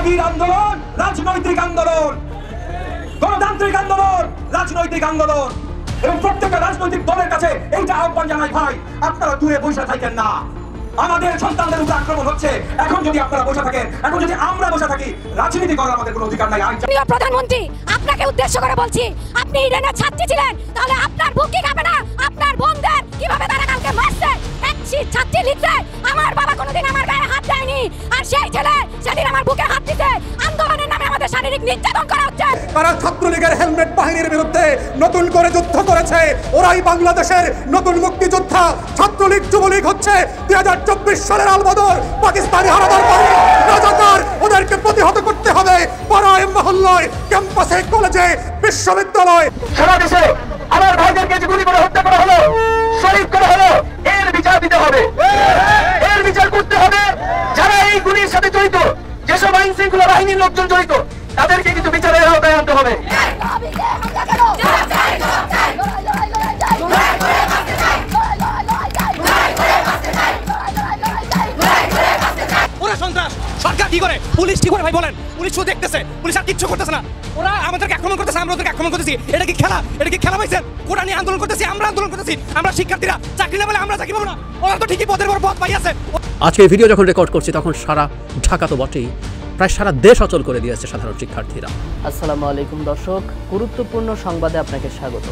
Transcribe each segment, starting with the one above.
দাবির আন্দোলন রাজনৈতিক আন্দোলন, গণতান্ত্রিক আন্দোলন, রাজনৈতিক আন্দোলন। এবং প্রত্যেকটা রাজনৈতিক দলের কাছে এইটা আহ্বান জানাই, ভাই আপনারা দূরে বসে থাকেন না। আমাদের সন্তানদের উপর আক্রমণ হচ্ছে, এখন যদি আপনারা বসে থাকেন, এখন যদি আমরা বসে থাকি, রাজনীতি করার আমাদের কোনো অধিকার নাই। প্রধানমন্ত্রী, আপনাকে উদ্দেশ্য করে বলছি, আপনি ইরানের ছাত্রী ছিলেন, তাহলে আপনার বুক কি খাবে না? আপনার বোনদের কিভাবে তারা কালকে মারছে? ছাত্রী লিখছে আমার বাবা কোনোদিন আমার গায়ে হাত দেয়নি, আর সেই ছেলে সেদিন আমার বুকে হাত দিতে। আন্দোলনের নামে আমাদের শারীরিক নির্যাতন করা হচ্ছে। তারা ছাত্রলীগের হেলমেট বাহিনীর বিরুদ্ধে নতুন করে যুদ্ধ করেছে। ওরাই বাংলাদেশের নতুন মুক্তিযোদ্ধা। ছাত্রলীগ যুবলীগ হচ্ছে 2024 সালের আলবদর পাকিস্তানি হানাদার বাহিনী রাজাকার। ওদেরকে প্রতিহত করতে হবে পাড়ায় মহল্লায়, ক্যাম্পাসে, কলেজে, বিশ্ববিদ্যালয়। সারা দেশে আমার ভাইদেরকে যে গুলি করে হত্যা করা হলো, শহীদ করা হলো, এর বিচার দিতে হবে, এর বিচার করতে হবে। যারা এই গুলির সাথে জড়িত, যেসব আইন শৃঙ্খলা বাহিনীর লোকজন জড়িত, তাদেরকে কিন্তু বিচারের আওতায় আনতে হবে। সরকার কি করে, পুলিশ কি করে ভাই বলেন? পুলিশ শুধু দেখতেছে, পুলিশ আর কিচ্ছু করতেছে না। ওরা আমাদেরকে আক্রমণ করতেছে, আমরা ওদেরকে আক্রমণ করতেছি। এটা কি খেলা? এটা কি খেলা পাইছেন? ওরা নিয়ে আন্দোলন করতেছি, আমরা আন্দোলন করতেছি। আমরা শিক্ষার্থীরা চাকরি না পেলে আমরা চাকরি পাবো না। ওরা তো ঠিকই পথের পর পথ পাই আছে। আজকে এই ভিডিও যখন রেকর্ড করছি তখন সারা ঢাকা তো বটেই, প্রায় সারা দেশ অচল করে দিয়েছে সাধারণ শিক্ষার্থীরা। আসসালামু আলাইকুম দর্শক, গুরুত্বপূর্ণ সংবাদে আপনাকে স্বাগত।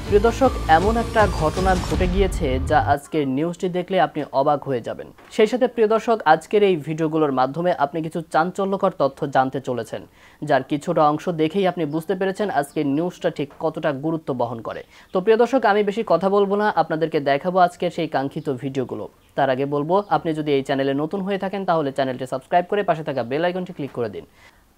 প্রিয় দর্শক, এমন একটা ঘটনা ঘটে গিয়েছে যা আজকের নিউজটি দেখলে আপনি অবাক হয়ে যাবেন। সেই সাথে প্রিয় দর্শক, আজকের এই ভিডিওগুলোর মাধ্যমে আপনি কিছু চাঞ্চল্যকর তথ্য জানতে চলেছেন, যার কিছুটা অংশ দেখেই আপনি বুঝতে পেরেছেন আজকের নিউজটা ঠিক কতটা গুরুত্ব বহন করে। তো প্রিয় দর্শক, আমি বেশি কথা বলবো না, আপনাদেরকে দেখাবো আজকের সেই কাঙ্ক্ষিত ভিডিওগুলো। তার আগে বলবো, আপনি যদি এই চ্যানেলে নতুন হয়ে থাকেন তাহলে চ্যানেলটি সাবস্ক্রাইব করে পাশে থাকা বেল আইকনটি ক্লিক করে দিন।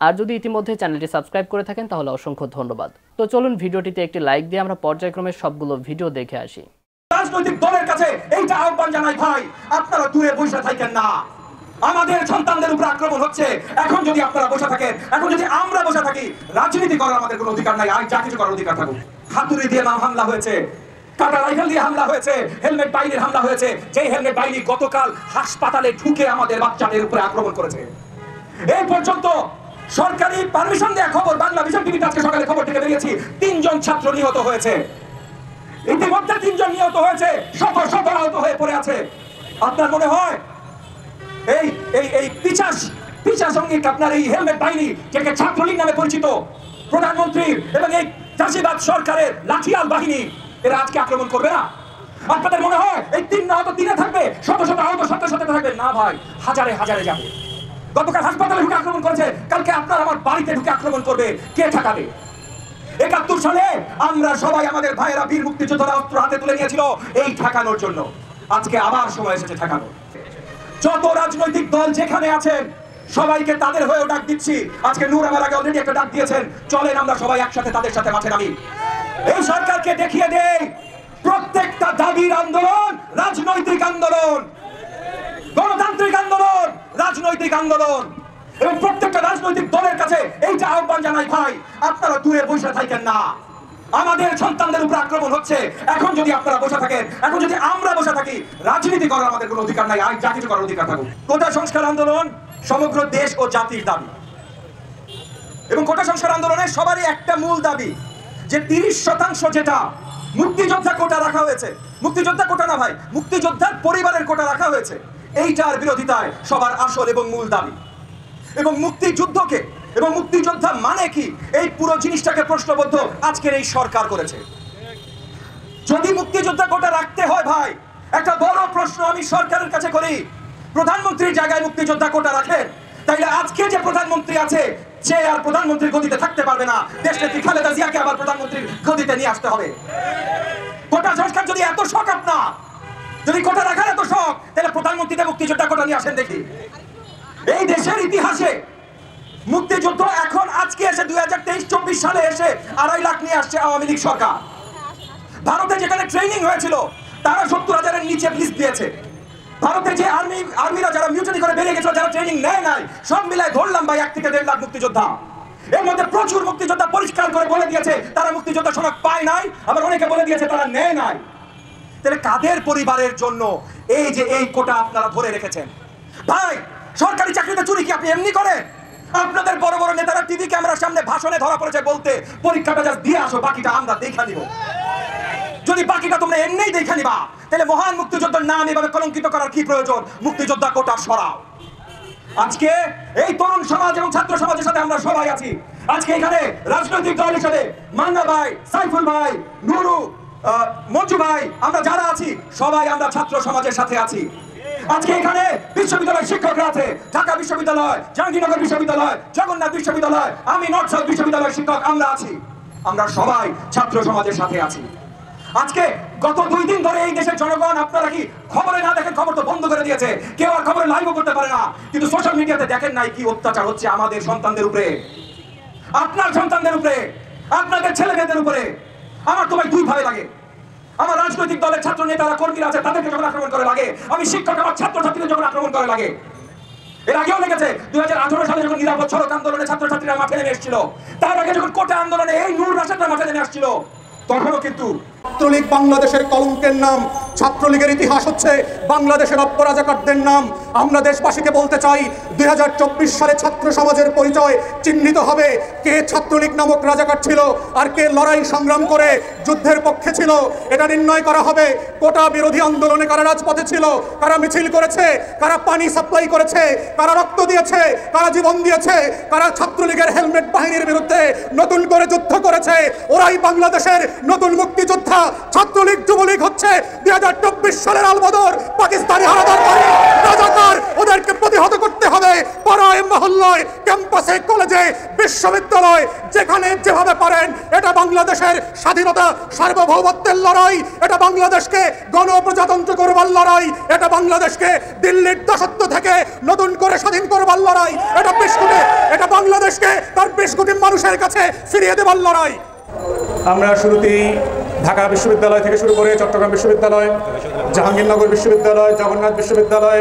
আর যদি ইতিমধ্যে চ্যানেলটি সাবস্ক্রাইব করে থাকেন তাহলে অসংখ্য ধন্যবাদ। তো চলুন ভিডিওটিতে একটি লাইক দিয়ে আমরা পর্যায়ক্রমে সবগুলো ভিডিও দেখে আসি। রাজনৈতিক দলের কাছে এইটা আহ্বান জানাই, ভাই আপনারা দূরে বসে থাকেন না। আমাদের সন্তানদের উপর আক্রমণ হচ্ছে, এখন যদি আপনারা বসে থাকেন, এখন যদি আমরা বসে থাকি, রাজনীতি করার আমাদের কোনো অধিকার নাই। আর যা কিছু করার অধিকার থাকুক। হাতুড়ি দিয়ে নাম হামলা হয়েছে, কাটা রাইফেল দিয়ে হামলা হয়েছে, হেলমেট বাহিনীর হামলা হয়েছে। যেই হেলমেট বাহিনী গতকাল হাসপাতালে ঢুকে আমাদের বাচ্চাদের উপরে আক্রমণ করেছে। এই পর্যন্ত সরকারি পারমিশন দেয়া খবর, বাংলা ভিশন টিভিতে আজকে সকালে খবর থেকে বেরিয়েছি, 3 জন ছাত্র নিহত হয়েছে। ইতিমধ্যে 3 জন নিহত হয়েছে, শত শত আহত হয়ে পড়ে আছে। আপনার মনে হয় এই এই এই পিছা সঙ্গীত, আপনার এই হেলমেট বাহিনী, যাকে ছাত্রলীগ নামে পরিচিত, প্রধানমন্ত্রী এবং এই চাষিবাদ সরকারের লাঠিয়াল বাহিনী, এরা আজকে আক্রমণ করবে না? আপনাদের মনে হয় এই 3 আহত 3 থাকবে, শত শত আহত শত শত থাকবে? না ভাই, হাজারে হাজারে যাবে। গতকাল হাসপাতালে ঢুকে আক্রমণ করেছে, কালকে আপনার আমার বাড়িতে ঢুকে আক্রমণ করবে। কে ঠেকাবে? 71 সালে আমরা সবাই, আমাদের ভাইয়েরা, বীর মুক্তিযোদ্ধারা অস্ত্র হাতে তুলে নিয়েছিল এই ঠেকানোর জন্য। আজকে আবার সময় এসেছে ঠেকানো। যত রাজনৈতিক দল যেখানে আছেন সবাইকে তাদের হয়েও ডাক দিচ্ছি। আজকে নূর আমার আগে অলরেডি একটা ডাক দিয়েছেন, চলেন আমরা সবাই একসাথে তাদের সাথে মাঠে নামি। এই সরকারকে দেখিয়ে দেই প্রত্যেকটা দাবির আন্দোলন রাজনৈতিক আন্দোলন, গণতান্ত্রিক আন্দোলন, রাজনৈতিক আন্দোলন। এবং প্রত্যেকটা রাজনৈতিক দলের কাছে এইটা আহ্বান জানাই, ভাই আপনারা দূরে বসে থাকেন না। আমাদের সন্তানদের উপর আক্রমণ হচ্ছে, এখন যদি আপনারা বসে থাকেন, এখন যদি আমরা বসে থাকি, রাজনীতি করার আমাদের কোনো অধিকার নাই। আর যা কিছু করার অধিকার থাকুক। কোটা সংস্কার আন্দোলন সমগ্র দেশ ও জাতির দাবি। এবং কোটা সংস্কার আন্দোলনের সবারই একটা মূল দাবি যে 30% যেটা মুক্তিযোদ্ধা কোটা রাখা হয়েছে, মুক্তিযোদ্ধা কোটা না ভাই, মুক্তিযোদ্ধার পরিবারের কোটা রাখা হয়েছে, এইটার বিরোধিতায় সবার আসল এবং মূল দাবি। এবং মুক্তিযুদ্ধকে এবং মুক্তিযোদ্ধা মানে কি, এই পুরো জিনিসটাকে প্রশ্নবদ্ধ আজকের এই সরকার করেছে। যদি মুক্তিযোদ্ধা কোটা রাখতে হয় ভাই, একটা বড় প্রশ্ন আমি সরকারের কাছে করি, প্রধানমন্ত্রীর জায়গায় মুক্তিযোদ্ধা কোটা রাখেন, তাইলে আজকে যে প্রধানমন্ত্রী আছে সে আর প্রধানমন্ত্রীর গদিতে থাকতে পারবে না। দেশনেত্রী খালেদা জিয়াকে আবার প্রধানমন্ত্রীর গদিতে নিয়ে আসতে হবে। কোটা সংস্কার যদি এত শখ আপনার, যদি কোটা রাখার এত শখ, তাহলে প্রধানমন্ত্রীতে মুক্তিযোদ্ধা কোটা নিয়ে আসেন দেখি। এই দেশের ইতিহাসে মুক্তিযুদ্ধ এখন আজকে এসে 2023-24 সালে এসে 2.5 লাখ নিয়ে আসছে আওয়ামী লীগ সরকার। ভারতে যেখানে ট্রেনিং হয়েছিল তারা 70,000-এর নিচে লিস্ট দিয়েছে। ভারতে যে আর্মিরা যারা মিউটিনি করে বেরিয়ে গেছিল, যারা ট্রেনিং নেয় নাই, সব মিলায় ধরলাম ভাই 1 থেকে 1.5 লাখ মুক্তিযোদ্ধা। এর মধ্যে প্রচুর মুক্তিযোদ্ধা পরিষ্কার করে বলে দিয়েছে তারা মুক্তিযোদ্ধা সনদ পায় নাই, আবার অনেকে বলে দিয়েছে তারা নেয় নাই। তাহলে কাদের পরিবারের জন্য এই যে এই কোটা আপনারা ধরে রেখেছেন? ভাই সরকারি চাকরিতে চুরি কি আপনি এমনি করেন? আপনাদের বড় বড় নেতারা টিভি ক্যামেরার সামনে ভাষণে ধরা পড়েছে বলতে পরীক্ষাটা জাস্ট দিয়ে আসো, বাকিটা আমরা দেখা নিব। যদি বাকিটা তোমরা এমনিই দেখা নিবা, তাহলে মহান মুক্তিযোদ্ধার নাম এভাবে কলঙ্কিত করার কি প্রয়োজন? মুক্তিযোদ্ধা কোটা সরাও। আজকে এই তরুণ সমাজ এবং ছাত্র সমাজের সাথে আমরা সবাই আছি। আজকে এখানে রাজনৈতিক দল হিসেবে মান্না ভাই, সাইফুল ভাই, নুরু, মঞ্জু ভাই, আমরা যারা আছি সবাই আমরা ছাত্র সমাজের সাথে আছি। আজকে এখানে বিশ্ববিদ্যালয়ের শিক্ষকরা আছে, ঢাকা বিশ্ববিদ্যালয়, জাহাঙ্গীরনগর বিশ্ববিদ্যালয়, জগন্নাথ বিশ্ববিদ্যালয়, আমি নর্থ সাউথ বিশ্ববিদ্যালয়ের শিক্ষক আমরা আছি। আমরা সবাই ছাত্র সমাজের সাথে আছি। আজকে গত 2 দিন ধরে এই দেশের জনগণ, আপনারা কি খবরে না দেখেন? খবর তো বন্ধ করে দিয়েছে, কেউ আর খবরে লাইভও করতে পারে না। কিন্তু সোশ্যাল মিডিয়াতে দেখেন নাই কি অত্যাচার হচ্ছে আমাদের সন্তানদের উপরে, আপনার সন্তানদের উপরে, আপনাদের ছেলে মেয়েদের উপরে। আমার তো ভাই 2 ভাবে লাগে। আমার রাজনৈতিক দলের ছাত্র নেতারা, কর্মীরা আছে, তাদেরকে যখন আক্রমণ করে লাগে। আমি শিক্ষক, আমার ছাত্র ছাত্রীদের যখন আক্রমণ করে লাগে। এর আগেও লেগেছে 2018 সালে যখন নিরাপদ সড়ক আন্দোলনে ছাত্রছাত্রীরা মাঠে নেমে এসেছিল, তার আগে যখন কোটা আন্দোলনে এই নূর রাশেদরা মাঠে নেমে আসছিল, তখনও কিন্তু ছাত্রলীগ বাংলাদেশের কলঙ্কের নাম। ছাত্রলীগের ইতিহাস হচ্ছে বাংলাদেশের অপরাজাকারদের নাম। আমরা দেশবাসীকে বলতে চাই, 2024 সালে ছাত্র সমাজের পরিচয় চিহ্নিত হবে কে ছাত্রলীগ নামক রাজাকার ছিল আর কে লড়াই সংগ্রাম করে যুদ্ধের পক্ষে ছিল। এটা নির্ণয় করা হবে কোটা বিরোধী আন্দোলনে কারা রাজপথে ছিল, কারা মিছিল করেছে, কারা পানি সাপ্লাই করেছে, কারা রক্ত দিয়েছে, কারা জীবন দিয়েছে, কারা ছাত্রলীগের হেলমেট বাহিনীর বিরুদ্ধে নতুন করে যুদ্ধ করেছে। ওরাই বাংলাদেশের নতুন মুক্তিযোদ্ধা। ছাত্রলীগ যুবলীগ হচ্ছে 2024 সালের আলবদর পাকিস্তানি হানাদার বাহিনী রাজাকার। ওদেরকে প্রতিহত করতে হবে পাড়ায়, মহল্লায়, ক্যাম্পাসে, কলেজে, বিশ্ববিদ্যালয়, যেখানে যেভাবে পারেন। এটা বাংলাদেশের স্বাধীনতা সার্বভৌমত্বের লড়াই, এটা বাংলাদেশকে গণপ্রজাতন্ত্র করবার লড়াই, এটা বাংলাদেশকে দিল্লির দাসত্ব থেকে নতুন করে স্বাধীন করবার লড়াই, এটা বাংলাদেশকে তার 20 কোটি মানুষের কাছে ফিরিয়ে দেবার লড়াই। আমরা শুরুতেই ঢাকা বিশ্ববিদ্যালয় থেকে শুরু করে চট্টগ্রাম বিশ্ববিদ্যালয়, জাহাঙ্গীরনগর বিশ্ববিদ্যালয়, জগন্নাথ বিশ্ববিদ্যালয়,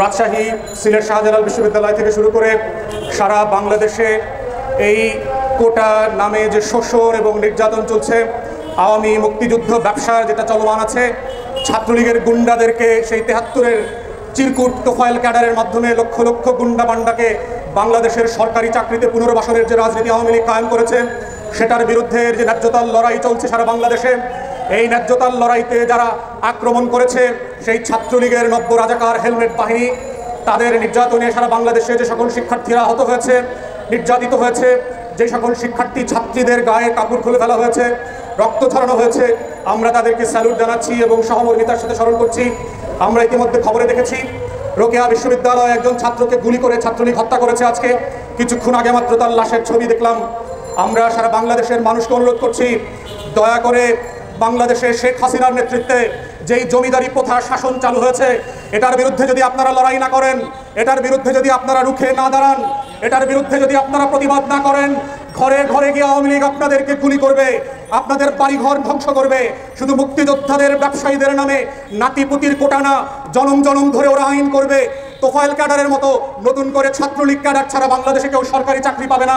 রাজশাহী, সিলেট শাহজালাল বিশ্ববিদ্যালয় থেকে শুরু করে সারা বাংলাদেশে এই কোটা নামে যে শোষণ এবং নির্যাতন চলছে, আওয়ামী মুক্তিযুদ্ধ ব্যবসার যেটা চলমান আছে, ছাত্রলীগের গুন্ডাদেরকে সেই 73-এর চিরকুট তোফায়েল ক্যাডারের মাধ্যমে লক্ষ লক্ষ গুন্ডা বান্ডাকে বাংলাদেশের সরকারি চাকরিতে পুনর্বাসনের যে রাজনীতি আওয়ামী লীগ কায়েম করেছে, সেটার বিরুদ্ধে যে ন্যায্যতার লড়াই চলছে সারা বাংলাদেশে, এই ন্যায্যতার লড়াইতে যারা আক্রমণ করেছে সেই ছাত্রলীগের নব্য রাজাকার হেলমেট বাহিনী, তাদের নির্যাতনে সারা বাংলাদেশে যে সকল শিক্ষার্থীরা আহত হয়েছে, নির্যাতিত হয়েছে, যে সকল শিক্ষার্থী ছাত্রীদের গায়ে কাপড় খুলে ফেলা হয়েছে, রক্ত ঝরানো হয়েছে, আমরা তাদেরকে স্যালুট জানাচ্ছি এবং সহমর্মিতার সাথে স্মরণ করছি। আমরা ইতিমধ্যে খবরে দেখেছি রোকেয়া বিশ্ববিদ্যালয়ে একজন ছাত্রকে গুলি করে ছাত্রলীগ হত্যা করেছে। আজকে কিছুক্ষণ আগে মাত্র তার লাশের ছবি দেখলাম। আমরা সারা বাংলাদেশের মানুষকে অনুরোধ করছি, দয়া করে বাংলাদেশে শেখ হাসিনার নেতৃত্বে যেই জমিদারি প্রথার শাসন চালু হয়েছে, এটার বিরুদ্ধে যদি আপনারা লড়াই না করেন, এটার বিরুদ্ধে যদি আপনারা রুখে না দাঁড়ান, এটার বিরুদ্ধে যদি আপনারা প্রতিবাদ না করেন, ঘরে ঘরে গিয়ে আওয়ামী লীগ আপনাদেরকে গুলি করবে, আপনাদের বাড়িঘর ধ্বংস করবে। শুধু মুক্তিযোদ্ধাদের, ব্যবসায়ীদের নামে নাতিপুতির কোটা না, জনম জনম ধরে ওরা আইন করবে। তোফায়েল ক্যাডারের মতো নতুন করে ছাত্রলীগ ক্যাডার ছাড়া বাংলাদেশে কেউ সরকারি চাকরি পাবে না।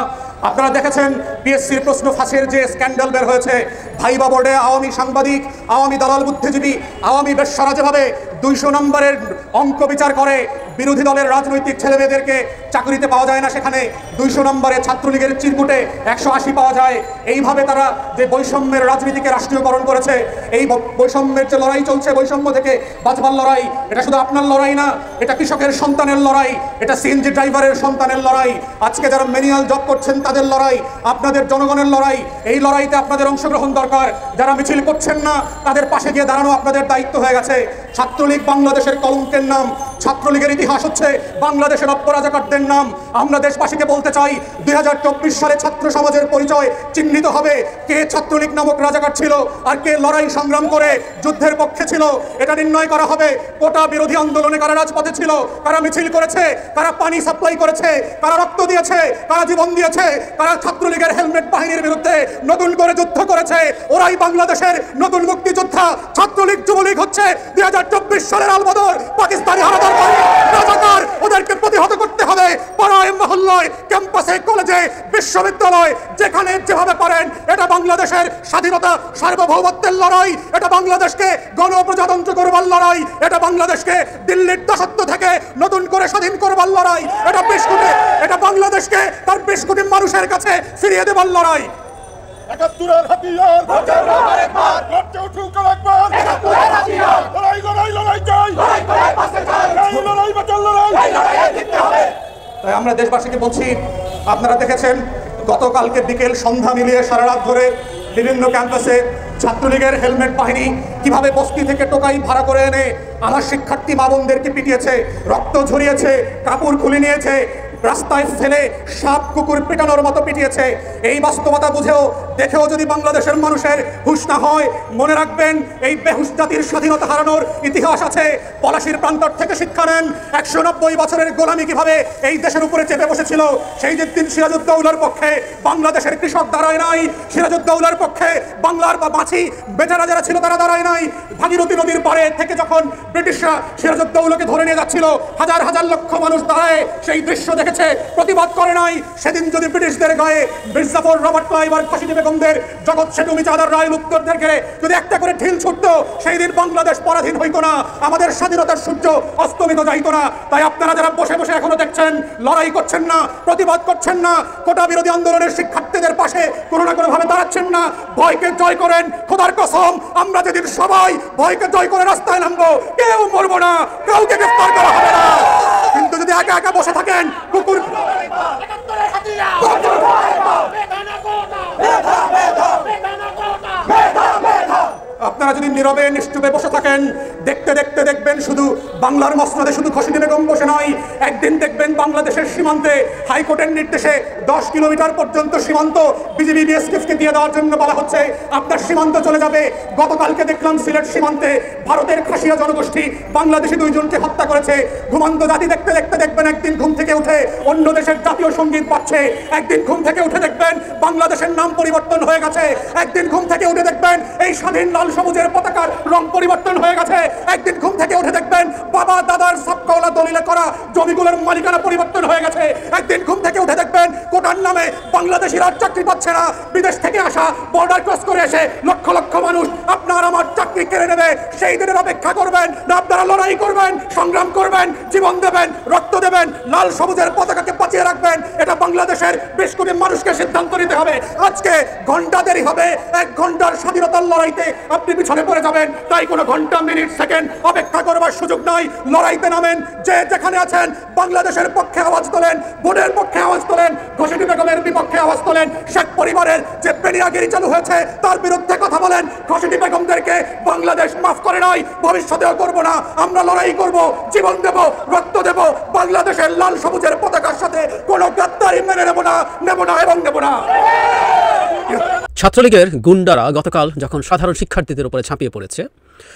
আপনারা দেখেছেন পিএসসির প্রশ্ন ফাঁসের যে স্ক্যান্ডাল বের হয়েছে, ভাইবা বোর্ডে আওয়ামী সাংবাদিক, আওয়ামী দালাল বুদ্ধিজীবী, আওয়ামী বেশ্যারা যেভাবে 200 নম্বরের অঙ্ক বিচার করে, বিরোধী দলের রাজনৈতিক ছেলেমেয়েদেরকে চাকরিতে পাওয়া যায় না, সেখানে 200 নম্বরে ছাত্রলীগের চিরকুটে 180 পাওয়া যায়। এইভাবে তারা যে বৈষম্যের রাজনীতিকে রাষ্ট্রীয়করণ করেছে, এই বৈষম্যের যে লড়াই চলছে, বৈষম্য থেকে বাঁচবার লড়াই, এটা শুধু আপনার লড়াই না, এটা কৃষকের সন্তানের লড়াই, এটা সিএনজি ড্রাইভারের সন্তানের লড়াই, আজকে যারা ম্যানুয়াল জব করছেন তাদের লড়াই, আপনাদের জনগণের লড়াই। এই লড়াইতে আপনাদের অংশগ্রহণ দরকার। যারা মিছিল করছেন না তাদের পাশে গিয়ে দাঁড়ানো আপনাদের দায়িত্ব হয়ে গেছে। ছাত্রলীগ বাংলাদেশের কলঙ্কের নাম। ছাত্রলীগের ইতিহাস হচ্ছে বাংলাদেশের অপরাজাকারদের নাম। আমরা দেশবাসীকে বলতে চাই, 2024 সালে ছাত্র সমাজের পরিচয় চিহ্নিত হবে কে ছাত্রলীগ নামক রাজাকার ছিল আর কে লড়াই সংগ্রাম করে যুদ্ধের পক্ষে ছিল। এটা নির্ণয় করা হবে কোটা বিরোধী আন্দোলনে কারা রাজপথে ছিল, কারা মিছিল করেছে, কারা পানি সাপ্লাই করেছে, কারা রক্ত দিয়েছে, কারা জীবন দিয়েছে, কারা ছাত্রলীগের হেলমেট বাহিনীর বিরুদ্ধে নতুন করে যুদ্ধ করেছে। ওরাই বাংলাদেশের নতুন মুক্তিযোদ্ধা। ছাত্রলীগ যুবলীগ হচ্ছে 2024 সালের আলবদর পাকিস্তানি হানাদার হানাদার বাহিনী রাজাকার, ওদেরকে প্রতিহত করতে হবে। পাড়ায় মহল্লায়, ক্যাম্পাসে, কলেজে, বিশ্ববিদ্যালয়, যেখানে যেভাবে পারেন। এটা বাংলাদেশের স্বাধীনতা সার্বভৌমত্বের লড়াই, এটা বাংলাদেশকে গণপ্রজাতন্ত্র করবার লড়াই, এটা বাংলাদেশকে দিল্লির দাসত্ব থেকে নতুন করে স্বাধীন করবার লড়াই, এটা বাংলাদেশকে তার 20 কোটি মানুষের কাছে ফিরিয়ে দেবার লড়াই। 71 হাতিয়ার গর্জে উঠুক আরেকবার। 71 হাতিয়ার লড়াই লড়াই লড়াই চাই, লড়াই বাঁচার লড়াই। তাই আমরা দেশবাসীকে বলছি, আপনারা দেখেছেন গতকালকে বিকেল সন্ধ্যা মিলিয়ে সারা রাত ধরে বিভিন্ন ক্যাম্পাসে ছাত্রলীগের হেলমেট বাহিনী কিভাবে বস্তি থেকে টোকাই ভাড়া করে এনে আমার শিক্ষার্থী মা বোনদেরকে পিটিয়েছে, রক্ত ঝরিয়েছে, কাপড় খুলে নিয়েছে, রাস্তায় ফেলে সাপ কুকুর পিটানোর মতো পিটিয়েছে। এই বাস্তবতা বুঝেও দেখেও যদি বাংলাদেশের মানুষের হুঁশ না হয়, মনে রাখবেন এই বেহুশ জাতির স্বাধীনতা হারানোর ইতিহাস আছে। পলাশির প্রান্তর থেকে শিক্ষা নেন। 190 বছরের গোলামি কিভাবে এই দেশের উপরে চেপে বসেছিল। সেই যে দিন সিরাজউদ্দৌলার পক্ষে বাংলাদেশের কৃষক দাঁড়ায় নাই, সিরাজউদ্দৌলার পক্ষে বাংলার বা মাছি বেচারা যারা ছিল তারা দাঁড়ায় নাই। ভাগীরথী নদীর পাড়ে থেকে যখন ব্রিটিশরা সিরাজউদ্দৌলাকে ধরে নিয়ে যাচ্ছিল, হাজার হাজার লক্ষ মানুষ দাঁড়ায় সেই দৃশ্য দেখে প্রতিবাদ করে নাই। সেদিন যদি ব্রিটিশদের গায়ে মির্জাফর, রবার্ট ক্লাইভ আর খাসিনী বেগমদের, জগৎ সেতু, মিচাদার রায়, লুপ্তদেরকে যদি একটা করে ঢিল ছুটতো, সেই দিন বাংলাদেশ পরাধীন হইতো না, আমাদের স্বাধীনতার সূর্য অস্তমিত যাইতো না। তাই আপনারা যারা বসে বসে এখনো দেখছেন, লড়াই করছেন না, প্রতিবাদ করছেন না, কোটা বিরোধী আন্দোলনের শিক্ষার্থীদের পাশে কোনো না কোনো ভাবে দাঁড়াচ্ছেন না, ভয়কে জয় করেন। খোদার কসম, আমরা যেদিন সবাই ভয়কে জয় করে রাস্তায় নামবো, কেউ মরবো না, কাউকে গ্রেফতার করা হবে না। কিন্তু যদি একা একা বসে থাকেন, কুকুর আপনারা যদি নীরবে নিশ্চুপে বসে থাকেন, দেখতে দেখতে দেখবেন শুধু বাংলার মসনদে শুধু খাসিনী বেগম বসে নয়, একদিন দেখবেন বাংলাদেশের সীমান্তে হাইকোর্টের নির্দেশে 10 কিলোমিটার পর্যন্ত সীমান্ত বিজিবি বিএসএফকে দিয়ে দেওয়ার জন্য বলা হচ্ছে। আপনার সীমান্ত চলে যাবে। গতকালকে দেখলাম সিলেট সীমান্তে ভারতের খাসিয়া জনগোষ্ঠী বাংলাদেশি 2 জনকে হত্যা করেছে। ঘুমন্ত জাতি দেখতে দেখতে দেখবেন একদিন ঘুম থেকে উঠে অন্য দেশের জাতীয় সঙ্গীত পাচ্ছে, একদিন ঘুম থেকে উঠে দেখবেন বাংলাদেশের নাম পরিবর্তন হয়ে গেছে, একদিন ঘুম থেকে উঠে দেখবেন এই স্বাধীন লাল সবুজের পতাকার রং পরিবর্তন হয়ে গেছে, একদিন ঘুম থেকে উঠে দেখবেন বাবা দাদার সাবকওয়ালা দলিলে করা জমিগুলোর মালিকানা পরিবর্তন হয়ে গেছে, একদিন ঘুম থেকে উঠে দেখবেন কোটার নামে বাংলাদেশিরা চাকরি পাচ্ছে না, বিদেশ থেকে আসা বর্ডার ক্রস করে এসে লক্ষ লক্ষ মানুষ আপনার আমার চাকরি কেড়ে নেবে। সেই দিনের অপেক্ষা করবেন না, আপনারা লড়াই করবেন, সংগ্রাম করবেন, জীবন দেবেন, রক্ত দেবেন, লাল সবুজের পতাকাকে বাঁচিয়ে রাখবেন। এটা বাংলাদেশের 20 কোটি মানুষকে সিদ্ধান্ত নিতে হবে। আজকে ঘন্টা দেরি হবে, 1 ঘন্টার স্বাধীনতার লড়াইতে আপনি পিছনে পড়ে যাবেন। তাই কোনো ঘন্টা, মিনিট, সেকেন্ড অপেক্ষা করবার সুযোগ নাই। লড়াইতে নামেন, যে যেখানে আছেন বাংলাদেশের পক্ষে আওয়াজ তোলেন, বোনের পক্ষে আওয়াজ তোলেন, ঘোষিনী বেগমের বিপক্ষে আওয়াজ তোলেন, শেখ পরিবারের যে বেনিয়াগিরি চালু হয়েছে তার বিরুদ্ধে কথা বলেন। ঘোষিনী বেগমদেরকে বাংলাদেশ মাফ করে নাই, ভবিষ্যতেও করব না। আমরা লড়াই করব, জীবন দেব, রক্ত দেব। বাংলাদেশের লাল সবুজের পতাকার সাথে কোনো গাদ্দারি মেনে নেব না, নেব না এবং নেব না। ছাত্রলীগের গুন্ডারা গতকাল যখন সাধারণ শিক্ষার্থীদের উপরে ঝাঁপিয়ে পড়েছে,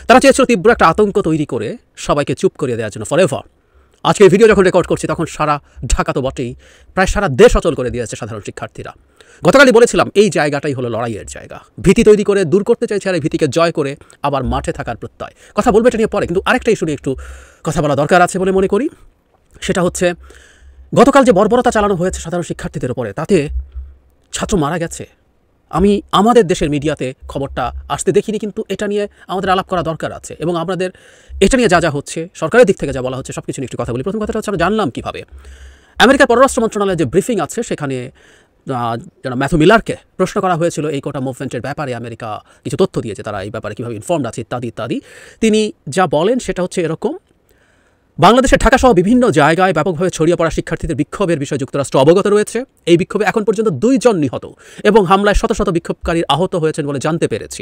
তারা চেয়েছিল তীব্র একটা আতঙ্ক তৈরি করে সবাইকে চুপ করিয়ে দেওয়ার জন্য ফরএভার। আজকে ভিডিও যখন রেকর্ড করছি তখন সারা ঢাকা তো বটেই, প্রায় সারা দেশ অচল করে দিয়েছে সাধারণ শিক্ষার্থীরা। গতকালই বলেছিলাম এই জায়গাটাই হলো লড়াইয়ের জায়গা। ভীতি তৈরি করে দূর করতে চাইছে, আর এই ভীতিকে জয় করে আবার মাঠে থাকার প্রত্যয়। কথা বলবে এটা নিয়ে পরে, কিন্তু আরেকটা ইস্যু নিয়ে একটু কথা বলা দরকার আছে বলে মনে করি। সেটা হচ্ছে গতকাল যে বর্বরতা চালানো হয়েছে সাধারণ শিক্ষার্থীদের উপরে, তাতে ছাত্র মারা গেছে। আমি আমাদের দেশের মিডিয়াতে খবরটা আসতে দেখিনি, কিন্তু এটা নিয়ে আমাদের আলাপ করা দরকার আছে। এবং আমাদের এটা নিয়ে যা যা হচ্ছে, সরকারের দিক থেকে যা বলা হচ্ছে, সব কিছু নিয়ে একটু কথা বলি। প্রথম কথাটা হচ্ছে আমরা জানলাম কীভাবে আমেরিকার পররাষ্ট্র মন্ত্রণালয়ের যে ব্রিফিং আছে সেখানে ম্যাথু মিলারকে প্রশ্ন করা হয়েছিল এই কোটা মুভমেন্টের ব্যাপারে। আমেরিকা কিছু তথ্য দিয়েছে, তারা এই ব্যাপারে কীভাবে ইনফর্মড আছে ইত্যাদি ইত্যাদি। তিনি যা বলেন সেটা হচ্ছে এরকম: বাংলাদেশের ঢাকাসহ বিভিন্ন জায়গায় ব্যাপকভাবে ছড়িয়ে পড়া শিক্ষার্থীদের বিক্ষোভের বিষয়ে যুক্তরাষ্ট্র অবগত রয়েছে। এই বিক্ষোভে এখন পর্যন্ত 2 জন নিহত এবং হামলায় শত শত বিক্ষোভকারীর আহত হয়েছেন বলে জানতে পেরেছি।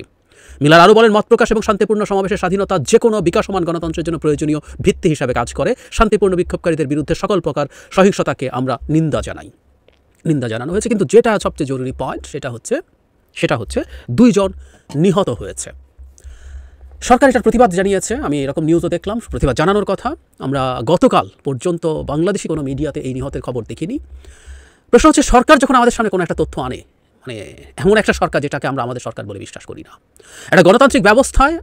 মিলার আরও বলেন, মত প্রকাশ এবং শান্তিপূর্ণ সমাবেশের স্বাধীনতা যে কোনো বিকাশমান গণতন্ত্রের জন্য প্রয়োজনীয় ভিত্তি হিসাবে কাজ করে। শান্তিপূর্ণ বিক্ষোভকারীদের বিরুদ্ধে সকল প্রকার সহিংসতাকে আমরা নিন্দা জানানো হয়েছে। কিন্তু যেটা সবচেয়ে জরুরি পয়েন্ট সেটা হচ্ছে 2 জন নিহত হয়েছে। সরকার এটার প্রতিবাদ জানিয়েছে। আমি এরকম নিউজও দেখলাম, প্রতিবাদ জানানোর কথা। আমরা গতকাল পর্যন্ত বাংলাদেশি কোনো মিডিয়াতে এই নিহতের খবর দেখিনি। প্রশ্ন হচ্ছে, সরকার যখন আমাদের সামনে কোনো একটা তথ্য আনে, মানে এমন একটা সরকার যেটাকে আমরা আমাদের সরকার বলে বিশ্বাস করি না, একটা গণতান্ত্রিক ব্যবস্থায়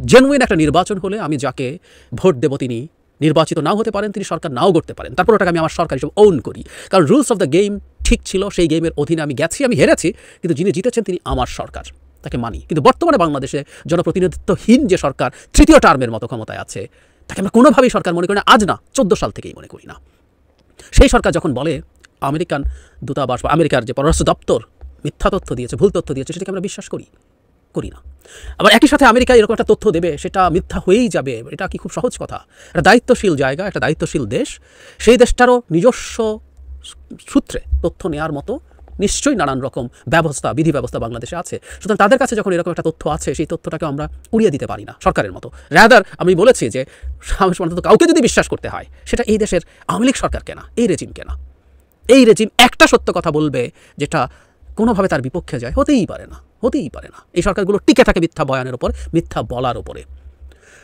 জেনুইন একটা নির্বাচন হলে আমি যাকে ভোট দেব তিনি নির্বাচিত নাও হতে পারেন, তিনি সরকার নাও করতে পারেন, তারপর ওটাকে আমি আমার সরকার হিসেবে ওন করি, কারণ রুলস অফ দ্য গেম ঠিক ছিল, সেই গেমের অধীনে আমি গেছি, আমি হেরেছি, কিন্তু যিনি জিতেছেন তিনি আমার সরকার, তাকে মানি। কিন্তু বর্তমানে বাংলাদেশে জনপ্রতিনিধিত্বহীন যে সরকার তৃতীয় টার্মের মতো ক্ষমতায় আছে, তাকে আমরা কোনোভাবেই সরকার মনে করি না, আজ না 14 সাল থেকেই মনে করি না। সেই সরকার যখন বলে আমেরিকান দূতাবাস বা আমেরিকার যে পররাষ্ট্র দপ্তর মিথ্যা তথ্য দিয়েছে, ভুল তথ্য দিয়েছে, সেটাকে আমরা বিশ্বাস করি না। আবার একই সাথে আমেরিকা এরকম একটা তথ্য দেবে, সেটা মিথ্যা হয়েই যাবে, এটা কি খুব সহজ কথা? একটা দায়িত্বশীল জায়গা, একটা দায়িত্বশীল দেশ, সেই দেশটারও নিজস্ব সূত্রে তথ্য নেওয়ার মতো নিশ্চয়ই নানান রকম ব্যবস্থা, বিধি ব্যবস্থা বাংলাদেশে আছে। সুতরাং তাদের কাছে যখন এরকম একটা তথ্য আছে, সেই তথ্যটাকে আমরা উড়িয়ে দিতে পারি না সরকারের মতো। রাদার আমি বলেছি যে কাউকে যদি বিশ্বাস করতে হয়, সেটা এই দেশের আওয়ামী লীগ সরকারকে না, এই রেজিমকে না। এই রেজিম একটা সত্য কথা বলবে যেটা কোনোভাবে তার বিপক্ষে যায়, হতেই পারে না। এই সরকারগুলো টিকে থাকে মিথ্যা বয়ানের ওপর, মিথ্যা বলার ওপরে।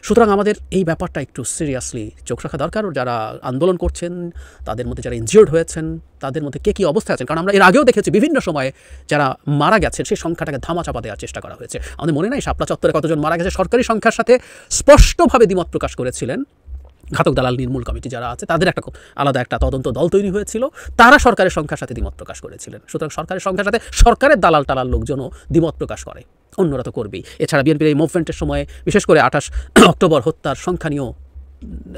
সুতরাং আমাদের এই ব্যাপারটা একটু সিরিয়াসলি চোখ রাখা দরকার। যারা আন্দোলন করছেন, তাদের মধ্যে যারা ইনজিওর্ড হয়েছেন, তাদের মধ্যে কে কী অবস্থায় আছেন, কারণ আমরা এর আগেও দেখেছি বিভিন্ন সময়ে যারা মারা গেছেন সেই সংখ্যাটাকে ধামাচাপা দেওয়ার চেষ্টা করা হয়েছে। আমাদের মনে নাই শাপলা চত্বরে কতজন মারা গেছে, সরকারি সংখ্যার সাথে স্পষ্টভাবে দ্বিমত প্রকাশ করেছিলেন ঘাতক দালাল নির্মূল কমিটি যারা আছে, তাদের একটা আলাদা একটা তদন্ত দল তৈরি হয়েছিল, তারা সরকারের সংখ্যার সাথে দ্বিমত প্রকাশ করেছিলেন। সুতরাং সরকারের সংখ্যার সাথে সরকারের দালাল টালাল লোকজনও দ্বিমত প্রকাশ করে, অন্যরা তো করবেই। এছাড়া বিএনপির এই মুভমেন্টের সময় বিশেষ করে 28 অক্টোবর হত্যার সংখ্যা নিয়েও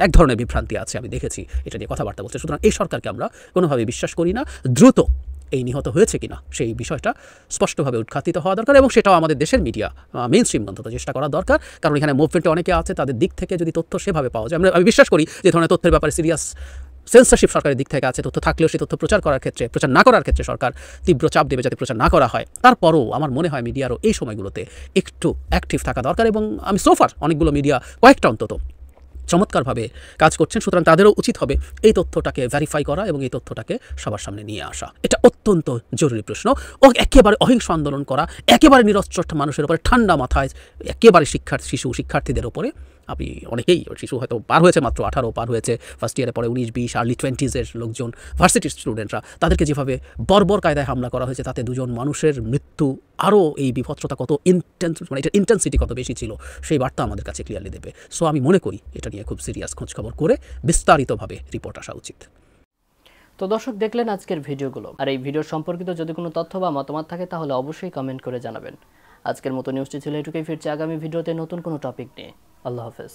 এক ধরনের বিভ্রান্তি আছে, আমি দেখেছি, এটা নিয়ে কথাবার্তা বলছে। সুতরাং এই সরকারকে আমরা কোনোভাবে বিশ্বাস করি না। দ্রুত এই নিহত হয়েছে কিনা সেই বিষয়টা স্পষ্টভাবে উদ্ঘাটিত হওয়া দরকার, এবং সেটাও আমাদের দেশের মিডিয়া মেইন স্ট্রিম অন্তত চেষ্টা করা দরকার, কারণ এখানে মুভমেন্টে অনেকে আছে, তাদের দিক থেকে যদি তথ্য সেভাবে পাওয়া যায়, আমি বিশ্বাস করি যে ধরনের তথ্যের ব্যাপারে সিরিয়াস সেন্সরশিপ সরকারের দিক থেকে আছে, তথ্য থাকলেও সেই তথ্য প্রচার না করার ক্ষেত্রে সরকার তীব্র চাপ দেবে যাতে প্রচার না করা হয়। তারপরও আমার মনে হয় মিডিয়ারও এই সময়গুলোতে একটু অ্যাক্টিভ থাকা দরকার, এবং আমি সোফার অনেকগুলো মিডিয়া, কয়েকটা অন্তত চমৎকারভাবে কাজ করছেন। সুতরাং তাদেরও উচিত হবে এই তথ্যটাকে ভেরিফাই করা এবং এই তথ্যটাকে সবার সামনে নিয়ে আসা। এটা অত্যন্ত জরুরি প্রশ্ন। ও একেবারে অহিংস আন্দোলন করা, একেবারে নিরস্ত্র মানুষের উপরে ঠান্ডা মাথায়, একেবারে শিক্ষার্থীদের উপরে, আপনি অনেকেই, শিশু হয়তো পার হয়েছে মাত্র 18 পার হয়েছে, ফার্স্ট ইয়ারে পরে 19-20 আর্লি 20s লোকজন, ভার্সিটির স্টুডেন্টরা, তাদেরকে যেভাবে বর্বর কায়দায় হামলা করা হয়েছে, তাতে 2 জন মানুষের মৃত্যু, আরও এই বিভৎসতা কত ইন্টেন্স, মানে এটার ইন্টেন্সিটি কত বেশি ছিল, সেই বার্তা আমাদের কাছে ক্লিয়ারলি দেবে। সো আমি মনে করি এটা নিয়ে খুব সিরিয়াস খোঁজখবর করে বিস্তারিতভাবে রিপোর্ট আসা উচিত। তো দর্শক, দেখলেন আজকের ভিডিওগুলো। আর এই ভিডিও সম্পর্কিত যদি কোনো তথ্য বা মতামত থাকে তাহলে অবশ্যই কমেন্ট করে জানাবেন। আজকের মতো নিউজটি ছিল এটুকুই, ফিরছে আগামী ভিডিওতে নতুন কোনো টপিক নিয়ে। আল্লাহ হাফেজ।